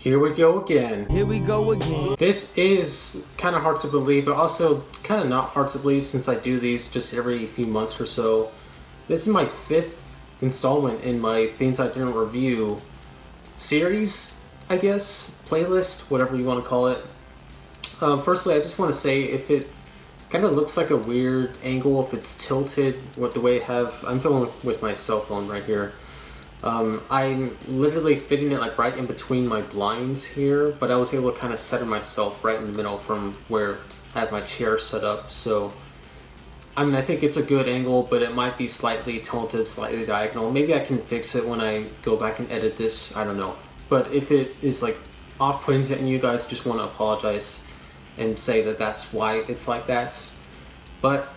Here we go again. Here we go again. This is kind of hard to believe, but also kind of not hard to believe since I do these just every few months or so. This is my 5th installment in my Things I Didn't Review series, I guess, playlist, whatever you want to call it. Firstly, I just want to say if it kind of looks like a weird angle, if it's tilted with the way I have, I'm filming with my cell phone right here. I'm literally fitting it like right in between my blinds here, but I was able to kind of center myself right in the middle from where I have my chair set up. So, I mean, I think it's a good angle, but it might be slightly tilted, slightly diagonal. Maybe I can fix it when I go back and edit this, I don't know. But if it is like off-putting and you guys just want to apologize and say that that's why it's like that. But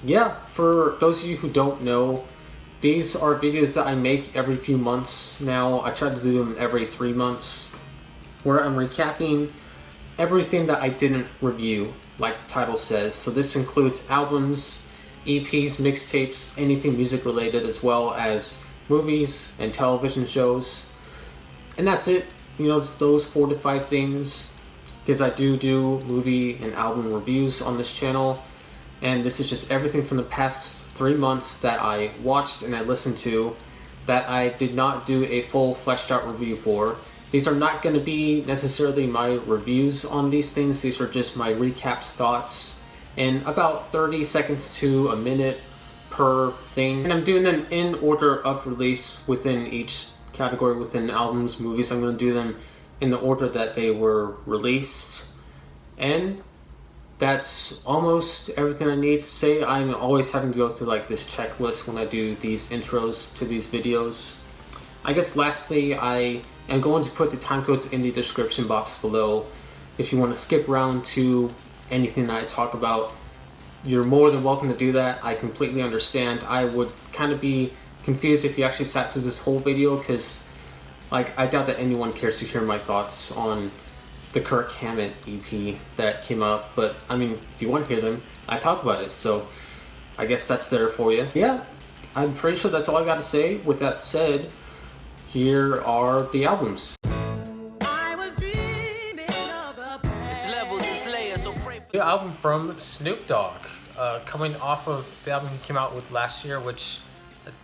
yeah, for those of you who don't know, these are videos that I make every few months now. I try to do them every 3 months, where I'm recapping everything that I didn't review, like the title says. So this includes albums, EPs, mixtapes, anything music related, as well as movies and television shows. And that's it. You know, it's those 4 to 5 things, because I do movie and album reviews on this channel. And this is just everything from the past 3 months that I watched and I listened to that I did not do a full fleshed out review for. These are not going to be necessarily my reviews on these things. These are just my recapped thoughts in about 30 seconds to a minute per thing. And I'm doing them in order of release within each category, within albums, movies. I'm going to do them in the order that they were released. And that's almost everything I need to say. I'm always having to go through like this checklist when I do these intros to these videos. I guess lastly, I am going to put the time codes in the description box below. If you want to skip around to anything that I talk about, you're more than welcome to do that. I completely understand. I would kind of be confused if you actually sat through this whole video, because like I doubt that anyone cares to hear my thoughts on the Kirk Hammett EP that came out, but I mean, if you want to hear them, I talk about it, so I guess that's there for you. Yeah, I'm pretty sure that's all I gotta say. With that said, here are the albums. The album from Snoop Dogg, coming off of the album he came out with last year, which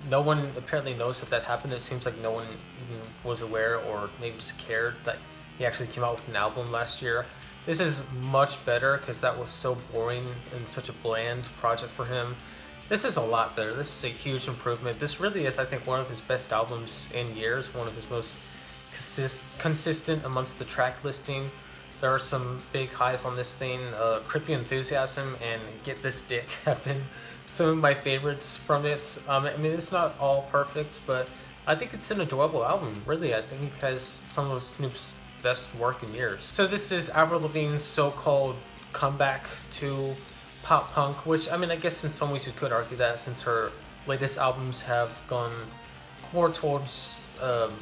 no one apparently knows that happened. It seems like no one even was aware or maybe just cared that he actually came out with an album last year. This is much better because that was so boring and such a bland project for him. This is a lot better. This is a huge improvement. This really is, I think, one of his best albums in years, one of his most consistent amongst the track listing. There are some big highs on this thing. Creepy Enthusiasm and Get This Dick have been some of my favorites from it. I mean, it's not all perfect, but I think it's an enjoyable album. Really, I think it has some of Snoop's best work in years. So this is Avril Lavigne's so-called comeback to pop punk, which, I mean, I guess in some ways you could argue that, since her latest albums have gone more towards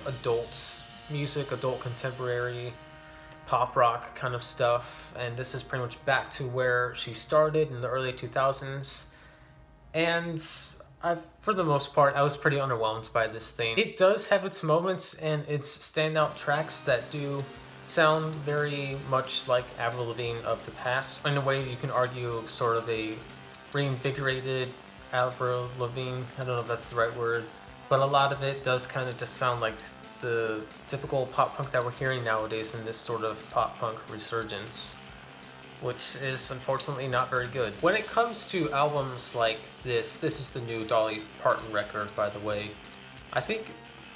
adult music, adult contemporary, pop rock kind of stuff, and this is pretty much back to where she started in the early 2000s. And for the most part, I was pretty underwhelmed by this thing. It does have its moments and its standout tracks that do sound very much like Avril Lavigne of the past. In a way, you can argue sort of a reinvigorated Avril Lavigne. I don't know if that's the right word, but a lot of it does kind of just sound like the typical pop punk that we're hearing nowadays in this sort of pop punk resurgence, which is unfortunately not very good. When it comes to albums like this is the new Dolly Parton record, by the way. I think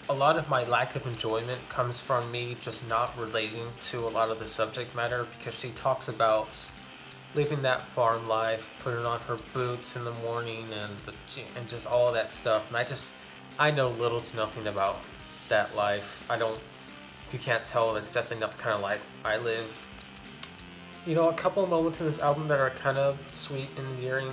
a lot of my lack of enjoyment comes from me just not relating to a lot of the subject matter, because she talks about living that farm life, putting on her boots in the morning and just all of that stuff. And I know little to nothing about that life. If you can't tell, that's definitely not the kind of life I live. You know, a couple of moments in this album that are kind of sweet and endearing,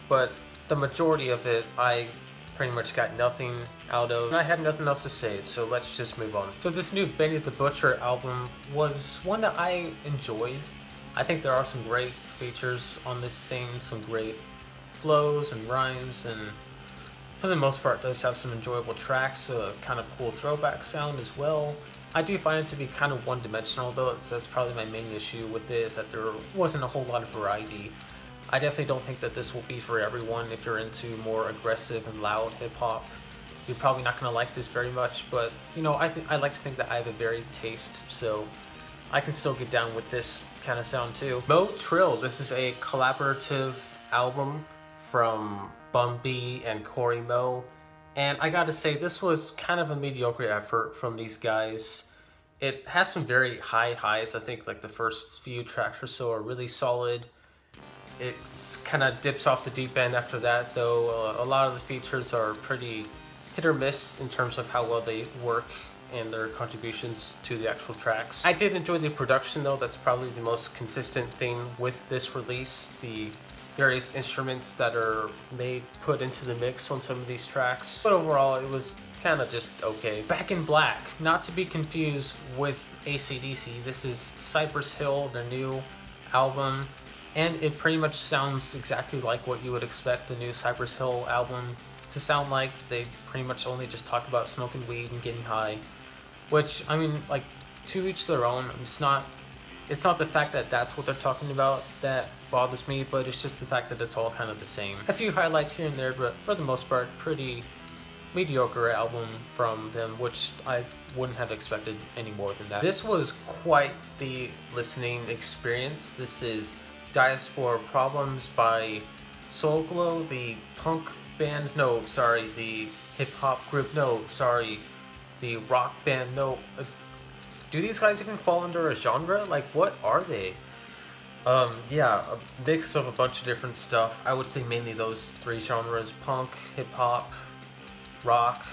but the majority of it I pretty much got nothing out of, and I had nothing else to say, so let's just move on. So this new Benny the Butcher album was one that I enjoyed. I think there are some great features on this thing, some great flows and rhymes, and for the most part does have some enjoyable tracks, a kind of cool throwback sound as well. I do find it to be kind of one-dimensional, though. That's probably my main issue with this, that there wasn't a whole lot of variety. I definitely don't think that this will be for everyone. If you're into more aggressive and loud hip-hop, you're probably not going to like this very much, but, you know, I like to think that I have a varied taste, so I can still get down with this kind of sound too. Trill, this is a collaborative album from B.I.B.L.E and Corey Mo, and I gotta say, this was kind of a mediocre effort from these guys. It has some very high highs. I think like the first few tracks or so are really solid. It kind of dips off the deep end after that, though. A lot of the features are pretty hit or miss in terms of how well they work and their contributions to the actual tracks. I did enjoy the production, though. That's probably the most consistent thing with this release. The various instruments that are put into the mix on some of these tracks. But overall, it was kind of just okay. Back in Black, not to be confused with AC/DC. This is Cypress Hill, their new album, and it pretty much sounds exactly like what you would expect the new Cypress Hill album to sound like. They pretty much only just talk about smoking weed and getting high, which, I mean, like, to each their own. It's not the fact that that's what they're talking about that bothers me, but it's just the fact that it's all kind of the same. A few highlights here and there, but for the most part, pretty mediocre album from them, which I wouldn't have expected any more than that. This was quite the listening experience. This is Diaspora Problems by Soul Glow, the punk band, the hip-hop group, the rock band, do these guys even fall under a genre? Like, what are they? Yeah, a mix of a bunch of different stuff. I would say mainly those three genres: punk, hip-hop, rock.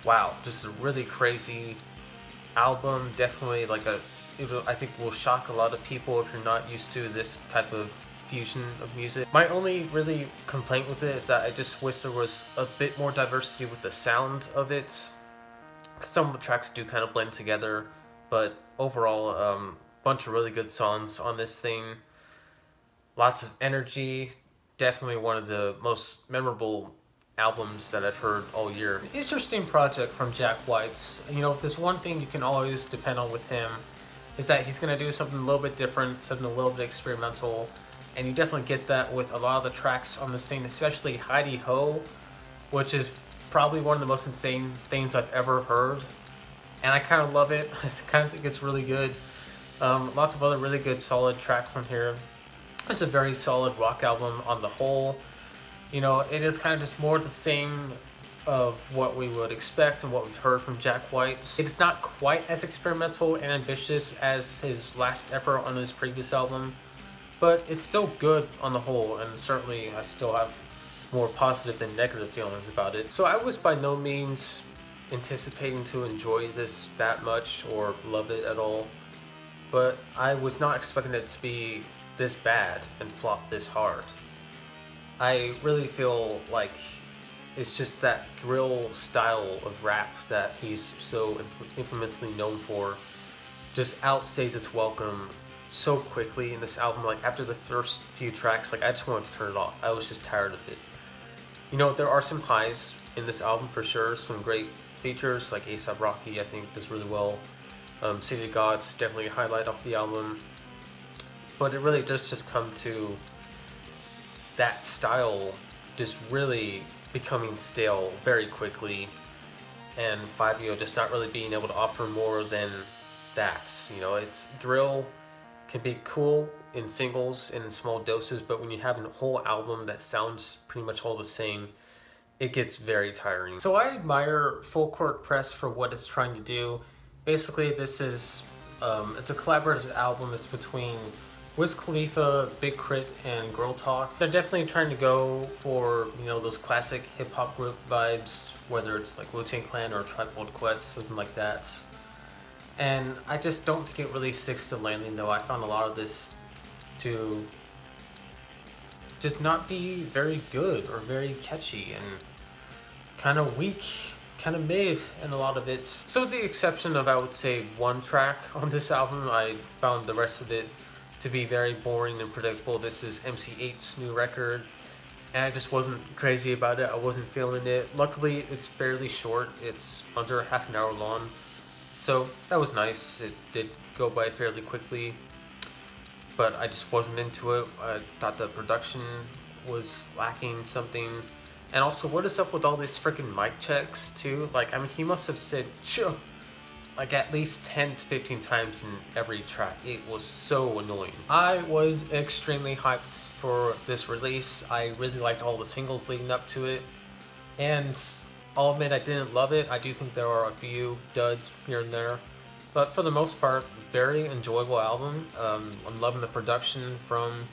Wow, just a really crazy album. Definitely I think will shock a lot of people if you're not used to this type of fusion of music. My only really complaint with it is that I just wish there was a bit more diversity with the sound of it. Some of the tracks do kind of blend together, but overall, bunch of really good songs on this thing. Lots of energy. Definitely one of the most memorable albums that I've heard all year. Interesting project from Jack White's. You know, if there's one thing you can always depend on with him, is that he's going to do something a little bit different, something a little bit experimental, and you definitely get that with a lot of the tracks on this thing, especially Heidi Ho, which is probably one of the most insane things I've ever heard, and I kind of love it. I kind of think it's really good. Lots of other really good solid tracks on here. It's a very solid rock album on the whole. You know, it is kind of just more the same of what we would expect and what we've heard from Jack White. It's not quite as experimental and ambitious as his last effort on his previous album, but it's still good on the whole, and certainly I still have more positive than negative feelings about it. So I was by no means anticipating to enjoy this that much or love it at all, but I was not expecting it to be this bad and flop this hard. I really feel like it's just that drill style of rap that he's so infamously known for just outstays its welcome so quickly in this album. Like, after the first few tracks, like, I just wanted to turn it off. I was just tired of it. You know, there are some highs in this album for sure. Some great features, like A$AP Rocky, I think, does really well. City of God's definitely a highlight off the album. But it really does just come to that style just really becoming stale very quickly, and Fivio just not really being able to offer more than that. You know, it's drill can be cool in singles and in small doses, but when you have a whole album that sounds pretty much all the same, it gets very tiring. So I admire Full Court Press for what it's trying to do. Basically, this is it's a collaborative album. It's between Wiz Khalifa, Big Crit, and Girl Talk. They're definitely trying to go for, you know, those classic hip-hop group vibes, whether it's like Wu-Tang Clan or Tribe Called Quest, something like that. And I just don't think it really sticks to landing, though. I found a lot of this to just not be very good or very catchy, and kind of weak, kind of mid in a lot of it. So with the exception of, I would say, one track on this album, I found the rest of it to be very boring and predictable. This is MC8's new record, and I just wasn't crazy about it. I wasn't feeling it. Luckily, it's fairly short. It's under half an hour long, so that was nice. It did go by fairly quickly, but I just wasn't into it. I thought the production was lacking something. And also, what is up with all these freaking mic checks too? Like, I mean, he must have said "chuh" like at least 10 to 15 times in every track. It was so annoying. I was extremely hyped for this release. I really liked all the singles leading up to it, and I'll admit I didn't love it. I do think there are a few duds here and there, but for the most part, very enjoyable album. I'm loving the production from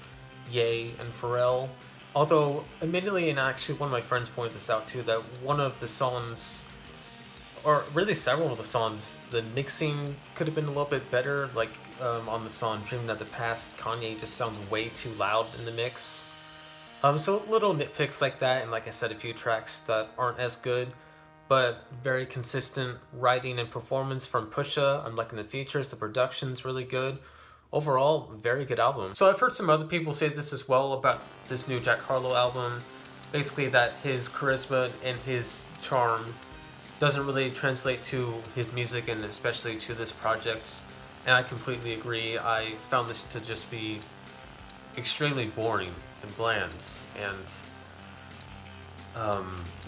Ye and Pharrell. Although, admittedly, and actually one of my friends pointed this out too, that one of the songs, or really several of the songs, the mixing could have been a little bit better. Like on the song Dreaming of the Past, Kanye just sounds way too loud in the mix. So little nitpicks like that, and like I said, a few tracks that aren't as good, but very consistent writing and performance from Pusha. I'm liking the features, the production's really good. Overall, very good album. So I've heard some other people say this as well about this new Jack Harlow album. Basically that his charisma and his charm doesn't really translate to his music, and especially to this project. And I completely agree. I found this to just be extremely boring and bland. And,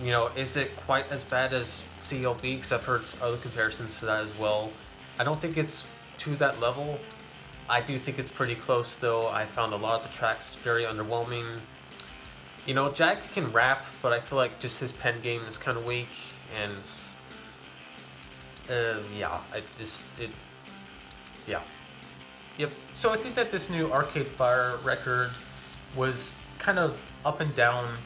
you know, is it quite as bad as CLB? Because I've heard other comparisons to that as well. I don't think it's to that level. I do think it's pretty close though. I found a lot of the tracks very underwhelming. You know, Jack can rap, but I feel like just his pen game is kind of weak, and Yep. So I think that this new Arcade Fire record was kind of up and down,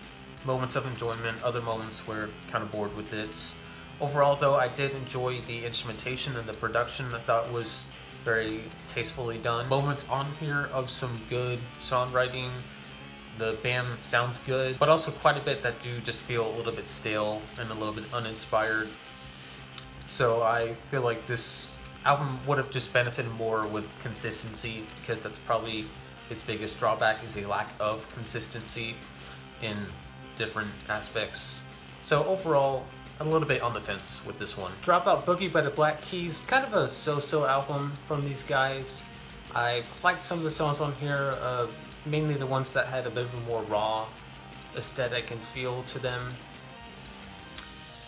moments of enjoyment, other moments where kind of bored with it. Overall though, I did enjoy the instrumentation and the production. I thought was very tastefully done. Moments on here of some good songwriting. The band sounds good, but also quite a bit that do just feel a little bit stale and a little bit uninspired. So I feel like this album would have just benefited more with consistency, because that's probably its biggest drawback, is a lack of consistency in different aspects. So overall, a little bit on the fence with this one. Dropout Boogie by the Black Keys, kind of a so-so album from these guys. I liked some of the songs on here, mainly the ones that had a bit of a more raw aesthetic and feel to them.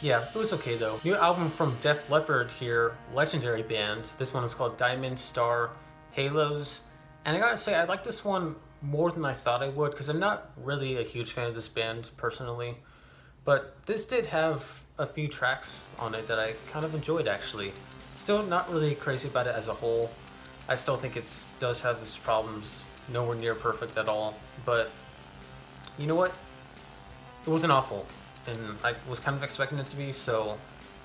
Yeah, it was okay though. New album from Def Leppard here, legendary band. This one is called Diamond Star Halos. And I gotta say, I like this one more than I thought I would, because I'm not really a huge fan of this band personally. But this did have a few tracks on it that I kind of enjoyed actually. Still not really crazy about it as a whole. I still think it does have its problems, nowhere near perfect at all. But you know what? It wasn't awful, and I was kind of expecting it to be, so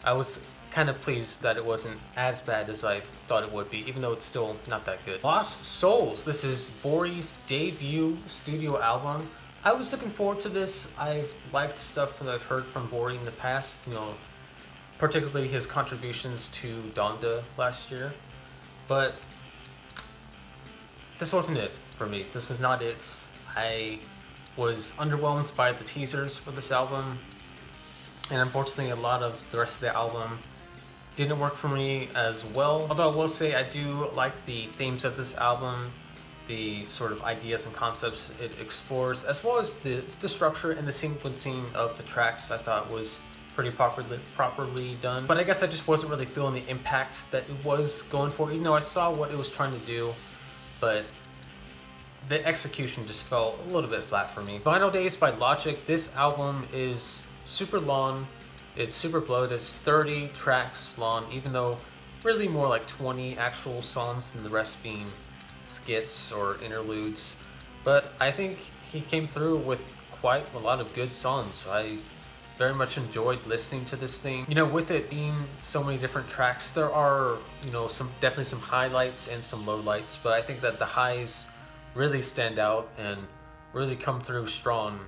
I was kind of pleased that it wasn't as bad as I thought it would be, even though it's still not that good. Lost Souls. This is Vori's debut studio album. I was looking forward to this. I've liked stuff that I've heard from Vori in the past, you know, particularly his contributions to Donda last year. But this wasn't it for me. This was not it. I was underwhelmed by the teasers for this album, and unfortunately a lot of the rest of the album didn't work for me as well. Although I will say I do like the themes of this album, the sort of ideas and concepts it explores, as well as the structure and the sequencing of the tracks. I thought was pretty properly done. But I guess I just wasn't really feeling the impact that it was going for, even though I saw what it was trying to do, but the execution just fell a little bit flat for me. Final Days by Logic. This album is super long. It's super bloated. It's 30 tracks long, even though really more like 20 actual songs and the rest being skits or interludes. But I think he came through with quite a lot of good songs. I very much enjoyed listening to this thing. You know, with it being so many different tracks, there are, you know, definitely some highlights and some lowlights, but I think that the highs really stand out and really come through strong.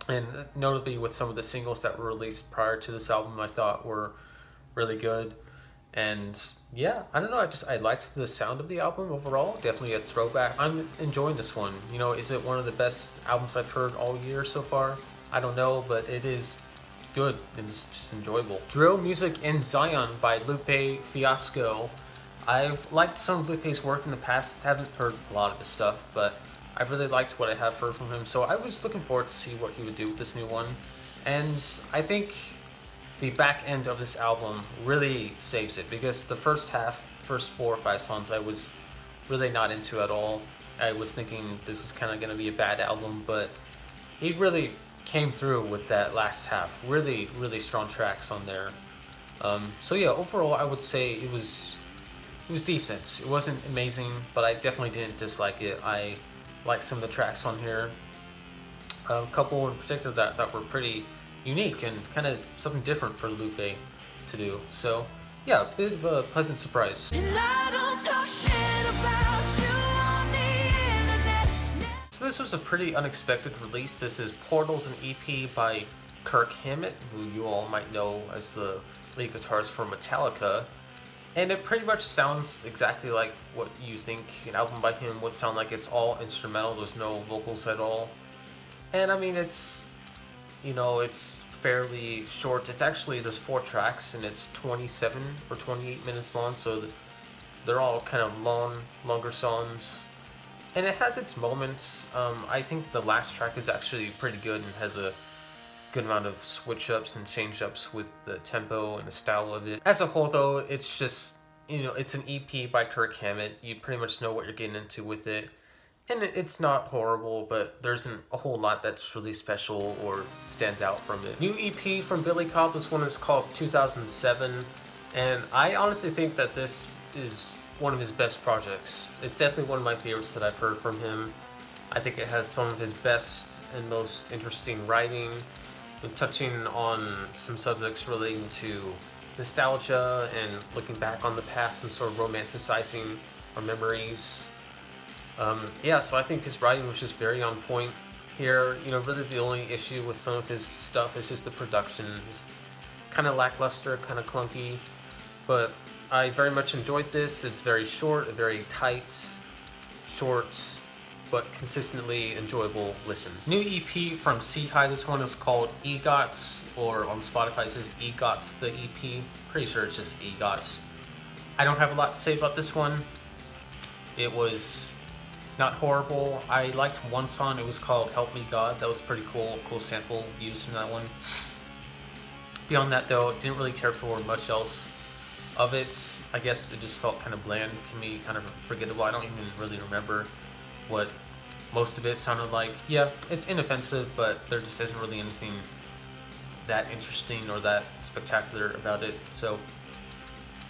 And notably with some of the singles that were released prior to this album, I thought were really good. And yeah, I don't know, I liked the sound of the album overall. Definitely a throwback. I'm enjoying this one. You know, is it one of the best albums I've heard all year so far? I don't know, but it is good and it's just enjoyable. Drill Music in Zion by Lupe Fiasco. I've liked some of Lupe's work in the past. Haven't heard a lot of his stuff, but I've really liked what I have heard from him. So I was looking forward to see what he would do with this new one. And I think the back end of this album really saves it, because the first 4 or 5 songs I was really not into at all. I was thinking this was kind of going to be a bad album, but he really came through with that last half. Really, really strong tracks on there. So yeah, overall I would say it was decent. It wasn't amazing, but I definitely didn't dislike it. I liked some of the tracks on here. A couple in particular that were pretty unique and kind of something different for Lupe to do. So yeah, a bit of a pleasant surprise. And I don't talk shit about you on the internet. So this was a pretty unexpected release. This is Portals, an EP by Kirk Hammett, who you all might know as the lead guitarist for Metallica. And it pretty much sounds exactly like what you think an album by him would sound like. It's all instrumental, there's no vocals at all. And I mean, it's, you know, it's fairly short. It's actually, there's 4 tracks and it's 27 or 28 minutes long, so they're all kind of longer songs. And it has its moments. I think the last track is actually pretty good and has a good amount of switch ups and change ups with the tempo and the style of it. As a whole though, it's just, you know, it's an EP by Kirk Hammett. You pretty much know what you're getting into with it. And it's not horrible, but there isn't a whole lot that's really special or stands out from it. New EP from Billy Cobb, this one is called 2007. And I honestly think that this is one of his best projects. It's definitely one of my favorites that I've heard from him. I think it has some of his best and most interesting writing, and touching on some subjects relating to nostalgia and looking back on the past and sort of romanticizing our memories. Yeah, so I think his writing was just very on point here. You know, really the only issue with some of his stuff is just the production. It's kind of lackluster, kind of clunky, but I very much enjoyed this. It's very short, very tight, short, but consistently enjoyable listen. New EP from C High. This one is called EGOT, or on Spotify it says EGOT the EP. Pretty sure it's just EGOT. I don't have a lot to say about this one. It was not horrible. I liked one song. It was called Help Me God. That was pretty cool. Cool sample used in that one. Beyond that though, didn't really care for much else of it. I guess it just felt kind of bland to me, kind of forgettable. I don't even really remember what most of it sounded like. Yeah, it's inoffensive, but there just isn't really anything that interesting or that spectacular about it. So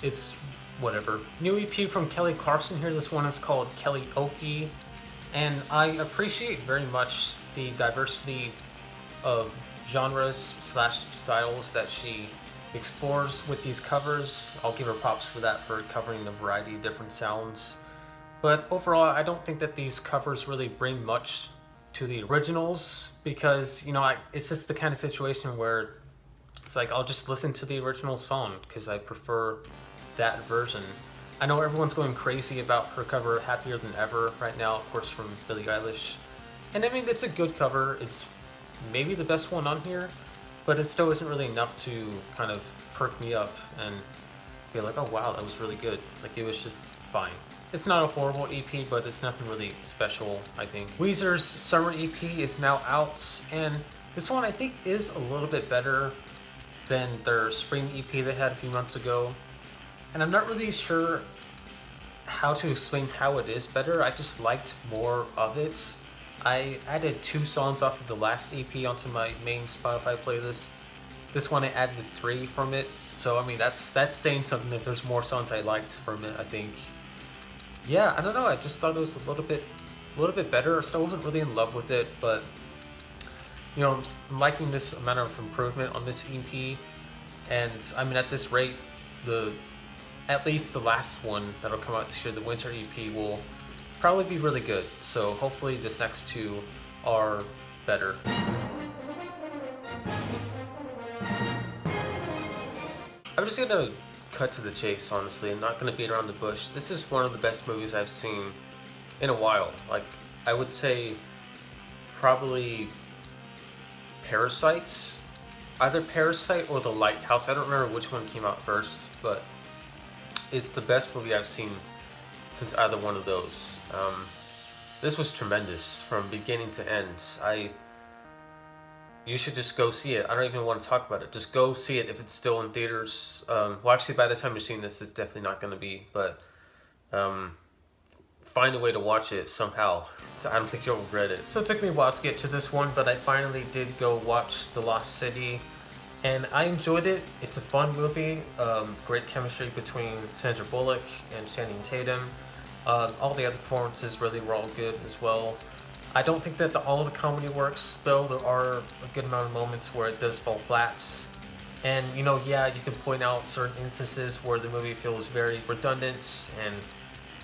it's whatever. New EP from Kelly Clarkson here. This one is called Kellyoke, and I appreciate very much the diversity of genres / styles that she explores with these covers. I'll give her props for that, for covering a variety of different sounds. But overall, I don't think that these covers really bring much to the originals, because, you know, it's just the kind of situation where it's like I'll just listen to the original song because I prefer that version. I know everyone's going crazy about her cover Happier Than Ever right now, of course, from Billie Eilish. And I mean, it's a good cover. It's maybe the best one on here, but it still isn't really enough to kind of perk me up and be like, oh wow, that was really good. Like, it was just fine. It's not a horrible EP, but it's nothing really special, I think. Weezer's Summer EP is now out, and this one I think is a little bit better than their Spring EP they had a few months ago. And I'm not really sure how to explain how it is better. I just liked more of it. I added 2 songs off of the last EP onto my main Spotify playlist. This one I added 3 from it. So I mean, that's saying something if there's more songs I liked from it, I think. Yeah, I don't know, I just thought it was a little bit better. I still wasn't really in love with it, but you know, I'm liking this amount of improvement on this EP. And I mean, at this rate, at least the last one that'll come out this year, the Winter EP, will probably be really good. So hopefully this next 2 are better. I'm just gonna cut to the chase, honestly. I'm not going to beat around the bush. This is one of the best movies I've seen in a while. Like, I would say probably Parasites. Either Parasite or The Lighthouse. I don't remember which one came out first, but it's the best movie I've seen since either one of those. This was tremendous from beginning to end. You should just go see it. I don't even want to talk about it. Just go see it if it's still in theaters. Well, actually, by the time you're seeing this, it's definitely not going to be. But find a way to watch it somehow. So I don't think you'll regret it. So it took me a while to get to this one, but I finally did go watch The Lost City. And I enjoyed it. It's a fun movie. Great chemistry between Sandra Bullock and Channing Tatum. All the other performances really were all good as well. I don't think that all of the comedy works, though. There are a good amount of moments where it does fall flats. And, you know, yeah, you can point out certain instances where the movie feels very redundant and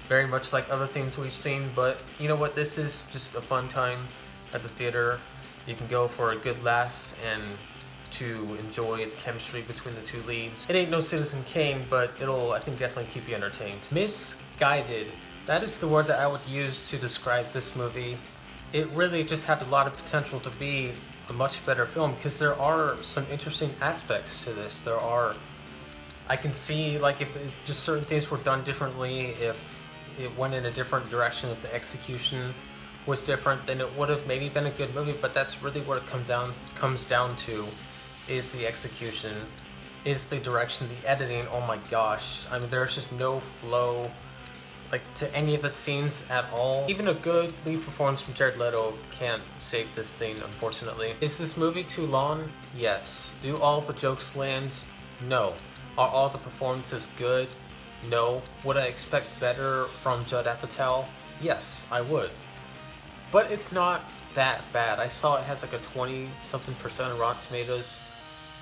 very much like other things we've seen. But, you know what, this is just a fun time at the theater. You can go for a good laugh and to enjoy the chemistry between the two leads. It ain't no Citizen Kane, but it'll, I think, definitely keep you entertained. Misguided. That is the word that I would use to describe this movie. It really just had a lot of potential to be a much better film because there are some interesting aspects to this. I can see, like, if just certain things were done differently, if it went in a different direction, if the execution was different, then it would have maybe been a good movie. But that's really what it comes down to, is the execution, is the direction, the editing. Oh my gosh, I mean, there's just no flow, like, to any of the scenes at all. Even a good lead performance from Jared Leto can't save this thing, unfortunately. Is this movie too long? Yes. Do all the jokes land? No. Are all the performances good? No. Would I expect better from Judd Apatow? Yes, I would. But it's not that bad. I saw it has like a 20-something% on Rotten Tomatoes.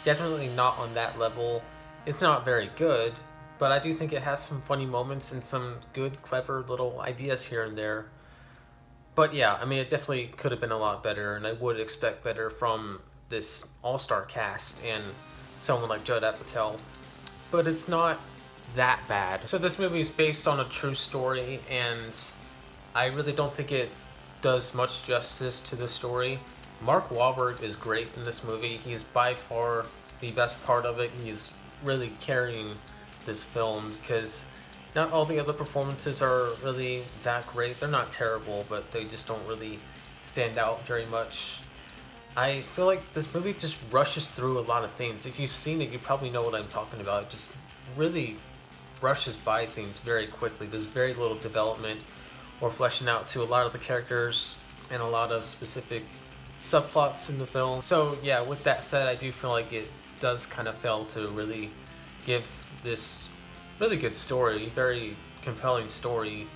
Definitely not on that level. It's not very good, but I do think it has some funny moments and some good, clever little ideas here and there. But yeah, I mean, it definitely could have been a lot better, and I would expect better from this all-star cast and someone like Judd Apatow. But it's not that bad. So this movie is based on a true story, and I really don't think it does much justice to the story. Mark Wahlberg is great in this movie. He's by far the best part of it. He's really carrying this film because not all the other performances are really that great. They're not terrible, but they just don't really stand out very much. I feel like this movie just rushes through a lot of things. If you've seen it, you probably know what I'm talking about. It just really rushes by things very quickly. There's very little development or fleshing out to a lot of the characters and a lot of specific subplots in the film. So yeah, with that said, I do feel like it does kind of fail to really give this really good story, very compelling story,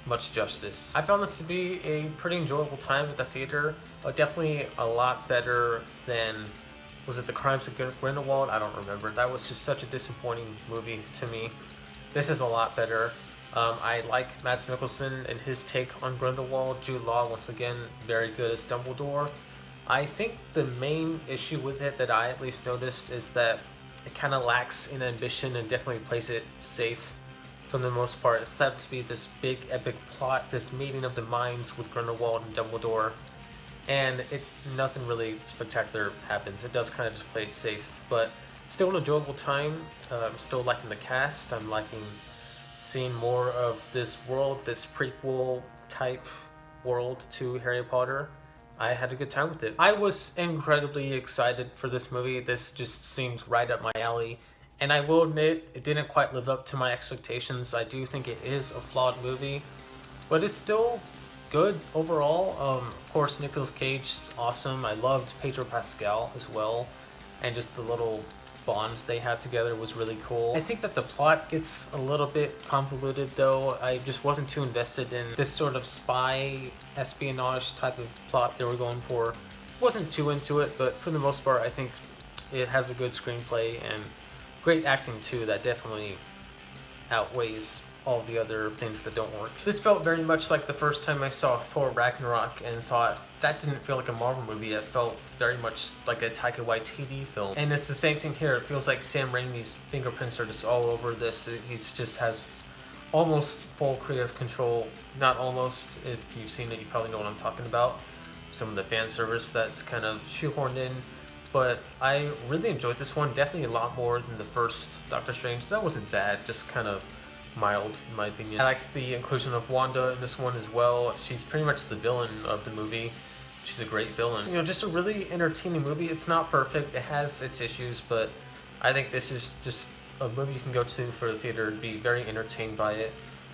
much justice. I found this to be a pretty enjoyable time at the theater. Definitely a lot better than, was it The Crimes of Grindelwald? I don't remember. That was just such a disappointing movie to me. This is a lot better. I like Mads Mikkelsen and his take on Grindelwald. Jude Law, once again, very good as Dumbledore. I think the main issue with it that I at least noticed is that it kind of lacks in ambition and definitely plays it safe for the most part. It's set to be this big epic plot, this meeting of the minds with Grindelwald and Dumbledore, and nothing really spectacular happens. It does kind of just play it safe, but still an enjoyable time. I'm still liking the cast. I'm liking seeing more of this world, this prequel type world to Harry Potter. I had a good time with it. I was incredibly excited for this movie. This just seemed right up my alley. And I will admit, it didn't quite live up to my expectations. I do think it is a flawed movie, but it's still good overall. Of course, Nicolas Cage, awesome. I loved Pedro Pascal as well. And just the little bonds they had together was really cool. I think that the plot gets a little bit convoluted though. I just wasn't too invested in this sort of spy espionage type of plot they were going for. Wasn't too into it, but for the most part I think it has a good screenplay and great acting too that definitely outweighs all the other things that don't work. This felt very much like the first time I saw Thor Ragnarok and thought that didn't feel like a Marvel movie. It felt very much like a Taika Waititi film. And it's the same thing here. It feels like Sam Raimi's fingerprints are just all over this. He just has almost full creative control. Not almost. If you've seen it, you probably know what I'm talking about. Some of the fan service that's kind of shoehorned in. But I really enjoyed this one. Definitely a lot more than the first Doctor Strange. That wasn't bad, just kind of mild in my opinion. I like the inclusion of Wanda in this one as well. She's pretty much the villain of the movie. She's a great villain. You know, just a really entertaining movie. It's not perfect. It has its issues, but I think this is just a movie you can go to for the theater and be very entertained by it.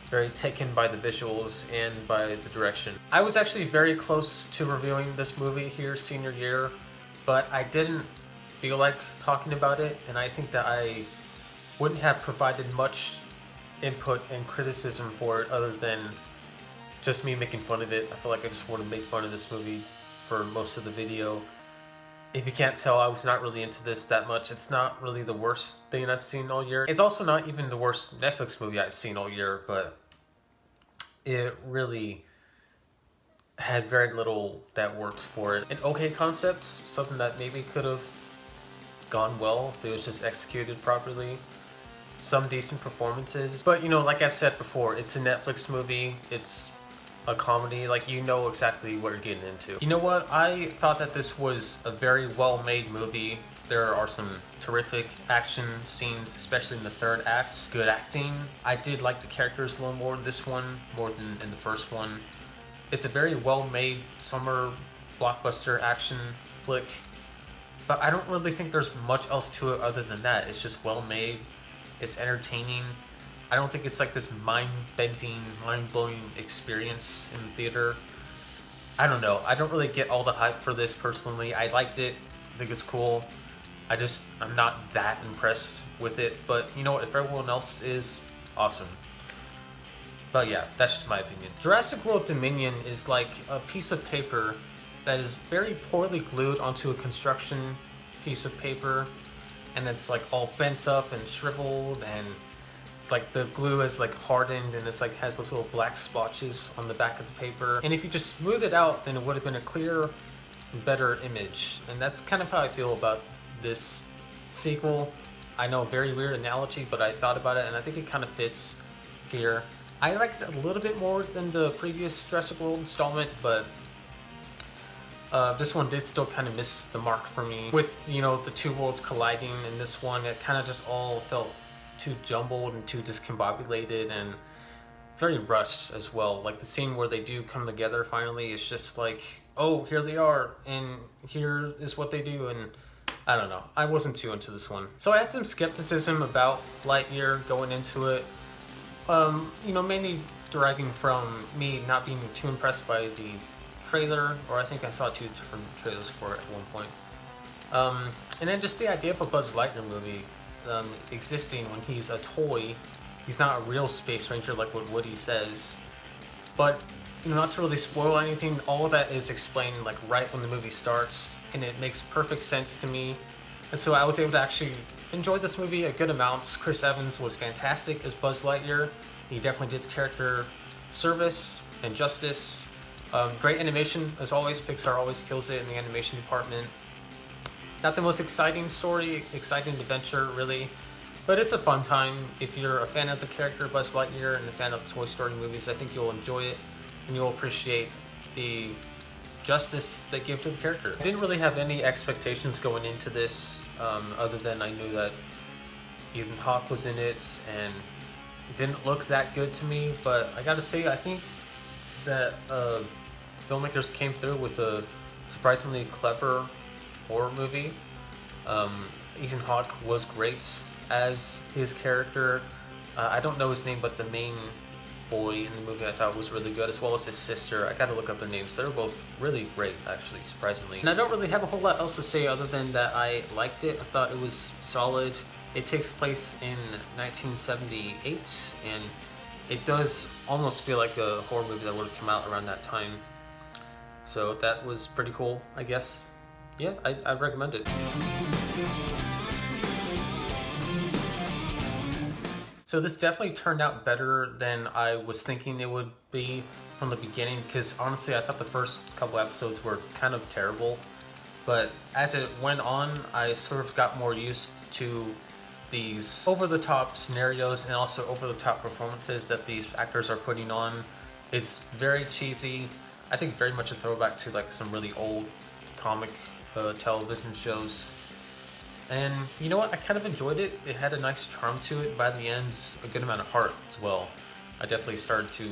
Very taken by the visuals and by the direction. I was actually very close to reviewing this movie here senior year, but I didn't feel like talking about it, and I think that I wouldn't have provided much input and criticism for it other than just me making fun of it. I feel like I just want to make fun of this movie for most of the video. If you can't tell, I was not really into this that much. It's not really the worst thing I've seen all year. It's also not even the worst Netflix movie I've seen all year, but it really had very little that worked for it. An okay concept, something that maybe could have gone well if it was just executed properly. Some decent performances, but you know, like I've said before, it's a Netflix movie. It's a comedy, like you know exactly what you're getting into. You know what? I thought that this was a very well-made movie. There are some terrific action scenes, especially in the third act. Good acting. I did like the characters a little more in this one, more than in the first one. It's a very well-made summer blockbuster action flick, but I don't really think there's much else to it other than that. It's just well-made. It's entertaining. I don't think it's like this mind-bending, mind-blowing experience in the theater. I don't know. I don't really get all the hype for this personally. I liked it. I think it's cool. I'm not that impressed with it. But you know what? If everyone else is, awesome. But yeah, that's just my opinion. Jurassic World Dominion is like a piece of paper that is very poorly glued onto a construction piece of paper. And it's like all bent up and shriveled, and like the glue is like hardened, and it's like has those little black splotches on the back of the paper. And if you just smooth it out, then it would have been a clearer, better image. And that's kind of how I feel about this sequel. I know, very weird analogy, but I thought about it and I think it kind of fits here. I liked it a little bit more than the previous Jurassic World installment, but this one did still kind of miss the mark for me. With, you know, the two worlds colliding in this one, it kind of just all felt too jumbled and too discombobulated and very rushed as well. Like the scene where they do come together finally, it's just like, oh, here they are, and here is what they do, and I don't know. I wasn't too into this one. So I had some skepticism about Lightyear going into it. You know, mainly deriving from me not being too impressed by the trailer, or I think I saw 2 different trailers for it at one point. And then just the idea of a Buzz Lightyear movie existing when he's a toy. He's not a real space ranger like what Woody says. But, you know, not to really spoil anything, all of that is explained like right when the movie starts, and it makes perfect sense to me. And so I was able to actually enjoy this movie a good amount. Chris Evans was fantastic as Buzz Lightyear. He definitely did the character service and justice. Great animation, as always. Pixar always kills it in the animation department. Not the most exciting story, exciting adventure, really, but it's a fun time. If you're a fan of the character Buzz Lightyear and a fan of the Toy Story movies, I think you'll enjoy it, and you'll appreciate the justice they give to the character. I didn't really have any expectations going into this, other than I knew that Ethan Hawke was in it, and it didn't look that good to me, but I gotta say, I think that filmmakers came through with a surprisingly clever horror movie. Ethan Hawke was great as his character. I don't know his name, but the main boy in the movie I thought was really good, as well as his sister. I gotta look up their names. They're both really great, actually, surprisingly. And I don't really have a whole lot else to say other than that I liked it. I thought it was solid. It takes place in 1978, and it does almost feel like a horror movie that would have come out around that time. So that was pretty cool, I guess. Yeah, I'd recommend it. So this definitely turned out better than I was thinking it would be from the beginning, because honestly I thought the first couple episodes were kind of terrible. But as it went on, I sort of got more used to these over-the-top scenarios and also over-the-top performances that these actors are putting on. It's very cheesy. I think very much a throwback to like some really old comic television shows. And you know what? I kind of enjoyed it. It had a nice charm to it. By the end, a good amount of heart as well. I definitely started to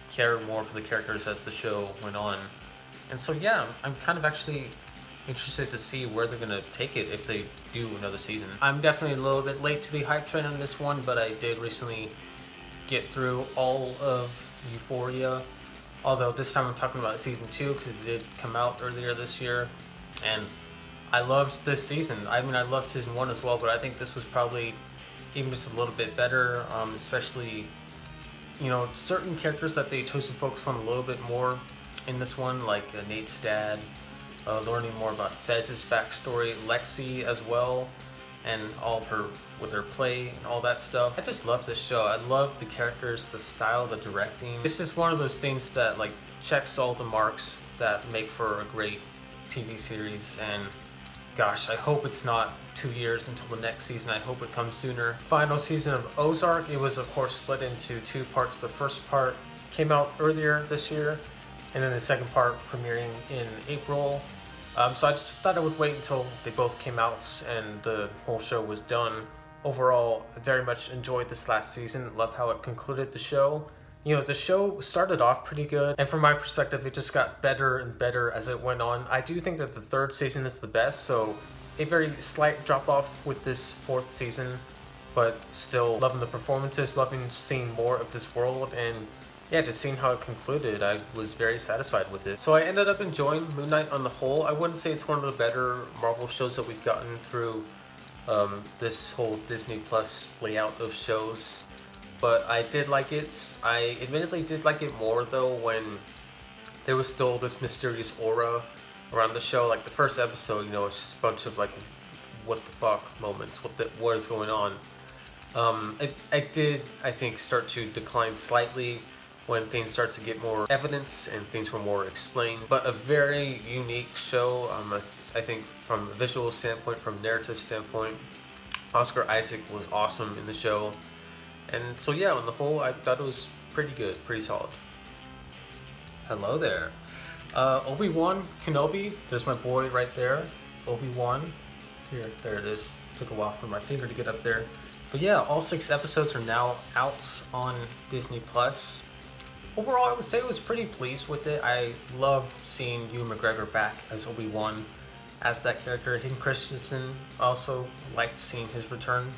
care more for the characters as the show went on. And so yeah, I'm kind of actually interested to see where they're gonna take it if they do another season. I'm definitely a little bit late to the hype train on this one, but I did recently get through all of Euphoria. Although this time I'm talking about season 2 because it did come out earlier this year, and I loved this season. I mean, I loved season 1 as well, but I think this was probably even just a little bit better, especially, you know, certain characters that they chose to focus on a little bit more in this one, like Nate's dad, learning more about Fez's backstory, Lexi as well, and all of her with her play and all that stuff. I just love this show. I love the characters, the style, the directing. It's just one of those things that like checks all the marks that make for a great TV series. And gosh, I hope it's not 2 years until the next season. I hope it comes sooner. Final season of Ozark, it was of course split into 2 parts. The first part came out earlier this year, and then the second part premiering in April. So I just thought I would wait until they both came out and the whole show was done. Overall, I very much enjoyed this last season. Love how it concluded the show. You know, the show started off pretty good, and from my perspective, it just got better and better as it went on. I do think that the 3rd season is the best, so a very slight drop off with this 4th season, but still loving the performances, loving seeing more of this world, and yeah, just seeing how it concluded, I was very satisfied with it. So I ended up enjoying Moon Knight on the whole. I wouldn't say it's one of the better Marvel shows that we've gotten through this whole Disney Plus layout of shows, but I did like it. I admittedly did like it more though when there was still this mysterious aura around the show. Like the first episode, you know, it's just a bunch of like what the fuck moments, what is going on. I did, I think, start to decline slightly when things start to get more evidence and things were more explained, but a very unique show. I think from a visual standpoint, from a narrative standpoint, Oscar Isaac was awesome in the show. And so yeah, on the whole, I thought it was pretty good, pretty solid. Hello there. Obi-Wan Kenobi, there's my boy right there, Obi-Wan. Here, there it is. Took a while for my finger to get up there. But yeah, all 6 episodes are now out on Disney Plus. Overall, I would say I was pretty pleased with it. I loved seeing Ewan McGregor back as Obi-Wan, as that character. Hayden Christensen also liked seeing his return.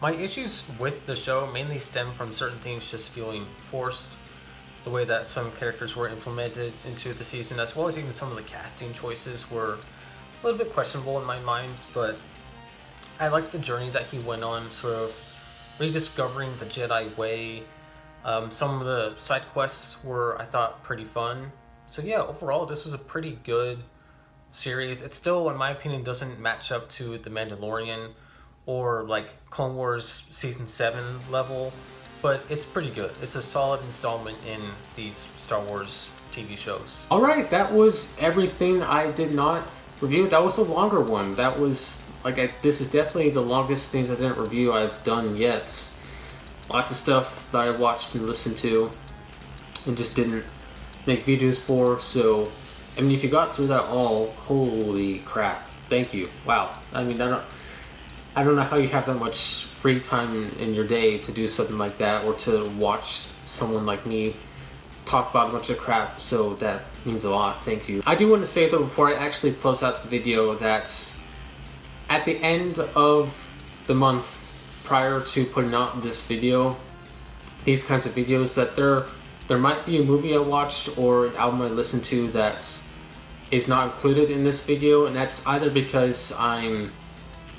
My issues with the show mainly stem from certain things just feeling forced. The way that some characters were implemented into the season, as well as even some of the casting choices were a little bit questionable in my mind, but I liked the journey that he went on, sort of rediscovering the Jedi way. Some of the side quests were, I thought, pretty fun. So yeah, overall, this was a pretty good series. It still, in my opinion, doesn't match up to The Mandalorian or like Clone Wars Season 7 level, but it's pretty good. It's a solid installment in these Star Wars TV shows. Alright, that was everything I did not review. That was a longer one. That was, this is definitely the longest things I didn't review I've done yet. Lots of stuff that I watched and listened to and just didn't make videos for, so, I mean, if you got through that all, holy crap, thank you. Wow. I mean, I don't know how you have that much free time in your day to do something like that, or to watch someone like me talk about a bunch of crap, so that means a lot. Thank you. I do want to say though, before I actually close out the video, that at the end of the month prior to putting out this video, these kinds of videos, that there might be a movie I watched or an album I listened to that is not included in this video, and that's either because I'm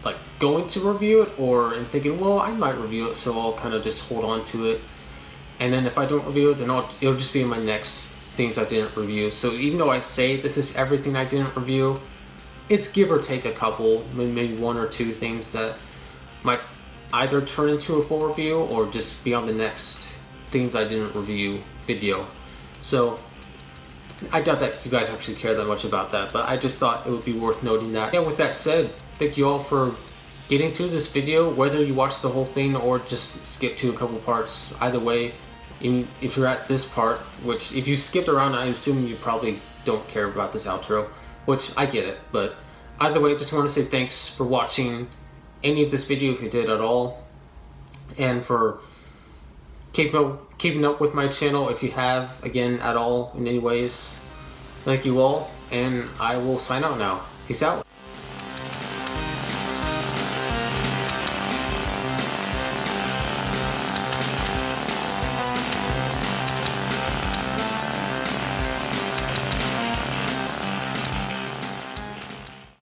like going to review it, or I'm thinking, well, I might review it, so I'll kind of just hold on to it. And then if I don't review it, then it'll just be in my next things I didn't review. So even though I say this is everything I didn't review, it's give or take a couple, maybe 1 or 2 things that might either turn into a full review or just be on the next things I didn't review video. So I doubt that you guys actually care that much about that, but I just thought it would be worth noting that. And with that said, thank you all for getting through this video, whether you watched the whole thing or just skip to a couple parts. Either way, if you're at this part, which if you skipped around, I'm assuming you probably don't care about this outro, which I get it, but either way, just want to say thanks for watching any of this video if you did at all, and for keeping up with my channel if you have, again, at all in any ways. Thank you all, and I will sign out now. Peace out.